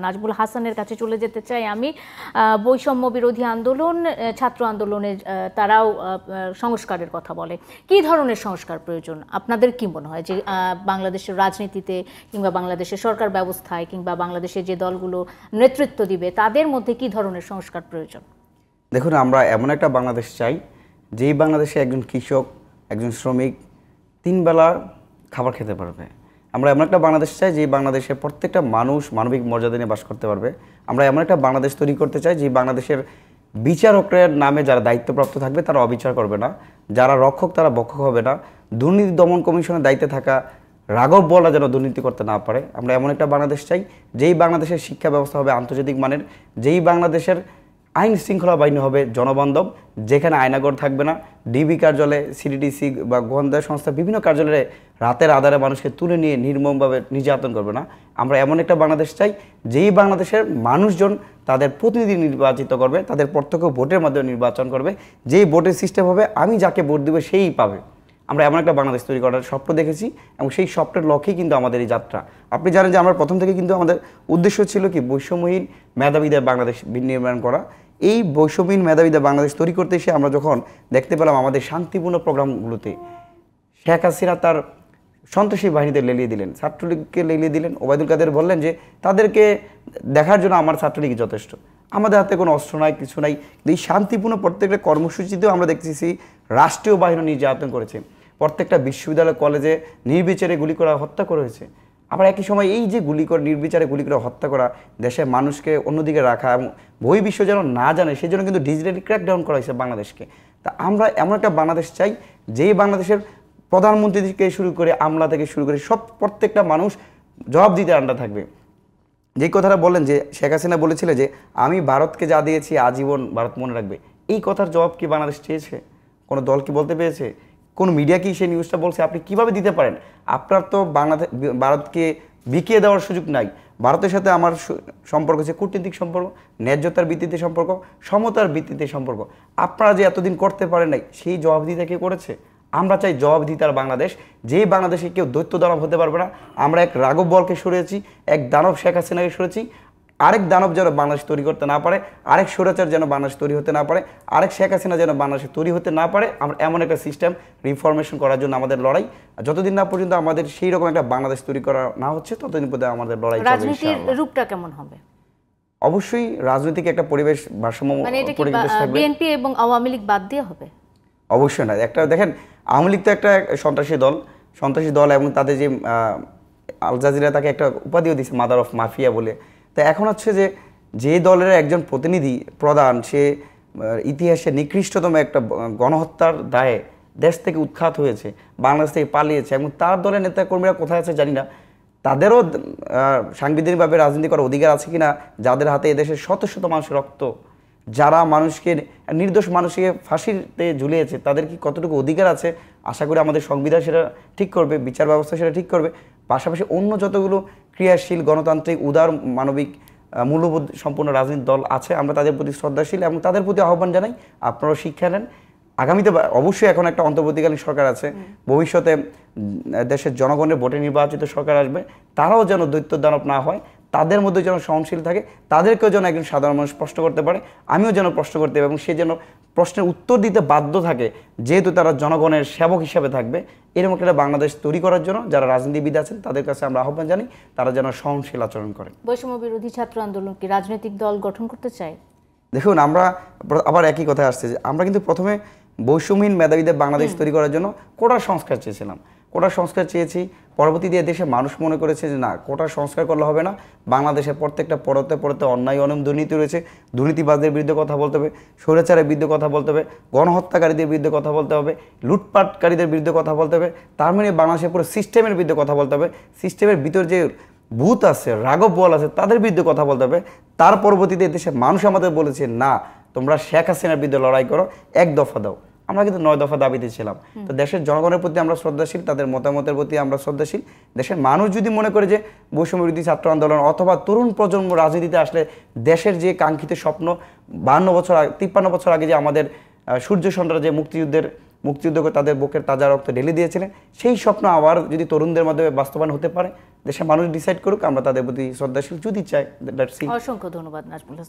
নাজবুল হাসানের কাছে চলে যেতে চাই আমি। বৈষম্য বিরোধী আন্দোলন, ছাত্র আন্দোলনের তারাও সংস্কারের কথা বলে। কি ধরনের সংস্কার প্রয়োজন আপনাদের কি মনে হয় যে বাংলাদেশের রাজনীতিতে কিংবা বাংলাদেশের সরকার ব্যবস্থায় কিংবা বাংলাদেশের যে দলগুলো নেতৃত্ব দিবে তাদের মধ্যে কি ধরনের সংস্কার প্রয়োজন? দেখুন, আমরা এমন একটা বাংলাদেশ চাই যেই বাংলাদেশে একজন কৃষক, একজন শ্রমিক 3 বেলা খাবার খেতে পারবে। আমরা এমন একটা বাংলাদেশ চাই যে বাংলাদেশে প্রত্যেকটা মানুষ মানবিক মর্যাদা নিয়ে বাস করতে পারবে। আমরা এমন একটা বাংলাদেশ তৈরি করতে চাই যে বাংলাদেশের বিচারকের নামে যারা দায়িত্বপ্রাপ্ত থাকবে তারা অবিচার করবে না, যারা রক্ষক তারা ভক্ষক হবে না, দুর্নীতি দমন কমিশনের দায়িত্বে থাকা রাঘব বোয়ালরা যেন দুর্নীতি করতে না পারে। আমরা এমন একটা বাংলাদেশ চাই যেই বাংলাদেশের শিক্ষা ব্যবস্থা হবে আন্তর্জাতিক মানের, যেই বাংলাদেশের আইন শৃঙ্খলা বাহিনী হবে জনবান্ধব, যেখানে আয়নাগর থাকবে না, ডিবি কার্যালয়ে, সিডিডিসি বা গোয়েন্দা সংস্থা বিভিন্ন কার্যালয়ে রাতের আধারে মানুষকে তুলে নিয়ে নির্মমভাবে নির্যাতন করবে না। আমরা এমন একটা বাংলাদেশ চাই যেই বাংলাদেশের মানুষজন তাদের প্রতিনিধি নির্বাচিত করবে, তাদের প্রত্যক্ষ ভোটের মাধ্যমে নির্বাচন করবে, যেই ভোটের সিস্টেম হবে আমি যাকে ভোট দেবো সেই পাবে। আমরা এমন একটা বাংলাদেশ তৈরি করার স্বপ্ন দেখেছি এবং সেই স্বপ্নের লক্ষ্যেই কিন্তু আমাদের এই যাত্রা। আপনি জানেন যে আমরা প্রথম থেকে কিন্তু আমাদের উদ্দেশ্য ছিল কি বৈষম্যহীন মেধাবীদের বাংলাদেশ নির্মাণ করা। এই বৈষম্যহীন মেধাবীদের বাংলাদেশ তৈরি করতে এসে আমরা যখন দেখতে পেলাম আমাদের শান্তিপূর্ণ প্রোগ্রামগুলোতে শেখ হাসিনা তার সন্ত্রাসী বাহিনীতে লেলিয়ে দিলেন, ছাত্রলীগকে লেলিয়ে দিলেন, ওবায়দুল কাদের বললেন যে তাদেরকে দেখার জন্য আমার ছাত্রলীগ যথেষ্ট, আমাদের হাতে কোনো অস্ত্র নাই, কিছু নাই। এই শান্তিপূর্ণ প্রত্যেকটা কর্মসূচিতেও আমরা দেখতেছি রাষ্ট্রীয় বাহিনী নির্যাতন করেছে, প্রত্যেকটা বিশ্ববিদ্যালয় কলেজে নির্বিচারে গুলি করা হত্যা করা হয়েছে। আবার একই সময় এই যে গুলি করে নির্বিচারে গুলি করে হত্যা করা, দেশের মানুষকে অন্যদিকে রাখা এবং বহির্বিশ্ব যেন না জানে সেই জন্য কিন্তু ডিজিটালি ক্র্যাকডাউন করা হয়েছে বাংলাদেশকে। তা আমরা এমন একটা বাংলাদেশ চাই যেই বাংলাদেশের প্রধানমন্ত্রী থেকে শুরু করে আমলা থেকে শুরু করে সব প্রত্যেকটা মানুষ জবাব দিতে আন্ডা থাকবে। যেই কথাটা বললেন যে শেখ হাসিনা বলেছিল যে আমি ভারতকে যা দিয়েছি আজীবন ভারত মনে রাখবে, এই কথার জবাব কি বাংলাদেশ চেয়েছে? কোনো দল কি বলতে পেরেছে? কোন মিডিয়া কি সেই নিউজটা বলছে? আপনি কিভাবে দিতে পারেন? আপনার তো ভারতকে বিকিয়ে দেওয়ার সুযোগ নাই। ভারতের সাথে আমার সম্পর্ক হচ্ছে কূটনীতিক সম্পর্ক, ন্যায্যতার ভিত্তিতে সম্পর্ক, সমতার ভিত্তিতে সম্পর্ক। আপনারা যে এতদিন করতে পারেন নাই সেই জবাবদিহিতা কে করেছে? আমরা চাই জবাবদিহিতার বাংলাদেশ, যেই বাংলাদেশে কেউ দৈত্য দানব হতে পারবে না। আমরা এক রাঘব বোয়ালকে সরিয়েছি, এক দানব শেখ হাসিনাকে সরেছি, আরেক দানব যেন বাংলাদেশ তৈরি করতে না পারে, আরেক স্বৈরাচার যেন বাংলাদেশ তৈরি হতে না পারে, আরেক শেখ হাসিনা যেন বাংলাদেশে তৈরি হতে না পারে। আমরা এমন একটা সিস্টেম রিফরমেশন করার জন্য আমাদের লড়াই, যতদিন না পর্যন্ত আমাদের সেই রকম একটা বাংলাদেশ তৈরি করা না হচ্ছে ততদিন পর্যন্ত আমাদের লড়াই চলবে। রাজনীতির রূপটা কেমন হবে? অবশ্যই রাজনৈতিক একটা পরিবেশ ভারসাম্য পরিবেশ থাকবে। বিএনপি এবং আওয়ামী লীগ বাদ দিয়ে হবে? অবশ্যই না। একটা দেখেন, আওয়ামী লীগ তো একটা সন্ত্রাসী দল এবং তাদের যে আল জাজিরা তাকে একটা উপাধিও দিচ্ছে মাদার অফ মাফিয়া বলে। তো এখন হচ্ছে যে দলের একজন প্রতিনিধি প্রধান সে ইতিহাসে নিকৃষ্টতম একটা গণহত্যার দায়ে দেশ থেকে উৎখাত হয়েছে, বাংলাদেশ থেকে পালিয়েছে এবং তার দলের নেতাকর্মীরা কোথায় আছে জানি না, তাদেরও সাংবিধানিকভাবে রাজনীতি করার অধিকার আছে কিনা, যাদের হাতে এদেশের শত শত মানুষের রক্ত, যারা মানুষকে নির্দোষ মানুষকে ফাঁসিতে ঝুলিয়েছে, তাদের কি কতটুকু অধিকার আছে? আশা করি আমাদের সংবিধান সেটা ঠিক করবে, বিচার ব্যবস্থা সেটা ঠিক করবে। পাশাপাশি অন্য যতগুলো ক্রিয়াশীল গণতান্ত্রিক উদার মানবিক মূল্যবোধ সম্পূর্ণ রাজনৈতিক দল আছে, আমরা তাদের প্রতি শ্রদ্ধাশীল এবং তাদের প্রতি আহ্বান জানাই আপনারাও শিক্ষা নেন। আগামীতে অবশ্যই এখন একটা অন্তর্বর্তীকালীন সরকার আছে, ভবিষ্যতে দেশের জনগণের ভোটে নির্বাচিত সরকার আসবে, তারাও যেন দৈত্য দানব না হয়, তাদের মধ্যে যেন সহনশীল থাকে, তাদেরকেও যেন একজন সাধারণ মানুষ প্রশ্ন করতে পারে, আমিও যেন প্রশ্ন করতে পারি এবং সে যেন প্রশ্নের উত্তর দিতে বাধ্য থাকে, যেহেতু তারা জনগণের সেবক হিসাবে থাকবে। এরকম একটা বাংলাদেশ তৈরি করার জন্য যারা রাজনীতিবিদ আছেন তাদের কাছে আমরা আহ্বান জানি, তারা যেন সহনশীল আচরণ করে। বৈষম্য বিরোধী ছাত্র আন্দোলন কি রাজনৈতিক দল গঠন করতে চায়? দেখুন, আমরা আবার একই কথা আসছে যে আমরা কিন্তু প্রথমে বৈষম্যহীন মেধাবীদের বাংলাদেশ তৈরি করার জন্য কোটার সংস্কার চেয়েছিলাম, কোটার সংস্কার চেয়েছি। পরবর্তীতে দেশে মানুষ মনে করেছে যে না, কোটার সংস্কার করলে হবে না, বাংলাদেশের প্রত্যেকটা পরতে অন্যায় অনিয়ম দুর্নীতি রয়েছে, দুর্নীতিবাজদের বিরুদ্ধে কথা বলতে হবে, স্বৈরাচারের বিরুদ্ধে কথা বলতে হবে, গণহত্যাকারীদের বিরুদ্ধে কথা বলতে হবে, লুটপাটকারীদের বিরুদ্ধে কথা বলতে হবে, তার মানে বাংলাদেশের পুরো সিস্টেমের বিরুদ্ধে কথা বলতে হবে, সিস্টেমের ভিতর যে ভূত আছে, রাঘব বোয়াল আছে, তাদের বিরুদ্ধে কথা বলতে হবে। তার পরবর্তীতে দেশের মানুষ আমাদের বলেছে না, তোমরা শেখ হাসিনার বিরুদ্ধে লড়াই করো, 1 দফা দাও। আমরা কিন্তু 9 দফা দাবিতে ছিলাম। তো দেশের জনগণের প্রতি আমরা শ্রদ্ধাশীল, তাদের মতামতের প্রতি আমরা শ্রদ্ধাশীল। দেশের মানুষ যদি মনে করে যে বৈষম্য বিরোধী ছাত্র আন্দোলন অথবা তরুণ প্রজন্ম রাজনীতিতে আসলে দেশের যে কাঙ্ক্ষিত স্বপ্ন 52 বছর 53 বছর আগে যে আমাদের সূর্য সন্ধ্যার যে মুক্তিযুদ্ধের মুক্তিযুদ্ধ করে তাদের বুকের তাজা রক্ত ঢেলে দিয়েছিলেন, সেই স্বপ্ন আবার যদি তরুণদের মাধ্যমে বাস্তবায়ন হতে পারে, দেশের মানুষ ডিসাইড করুক, আমরা তাদের প্রতি শ্রদ্ধাশীল, যদি চাই। অসংখ্য ধন্যবাদ নাজমুল হাসান।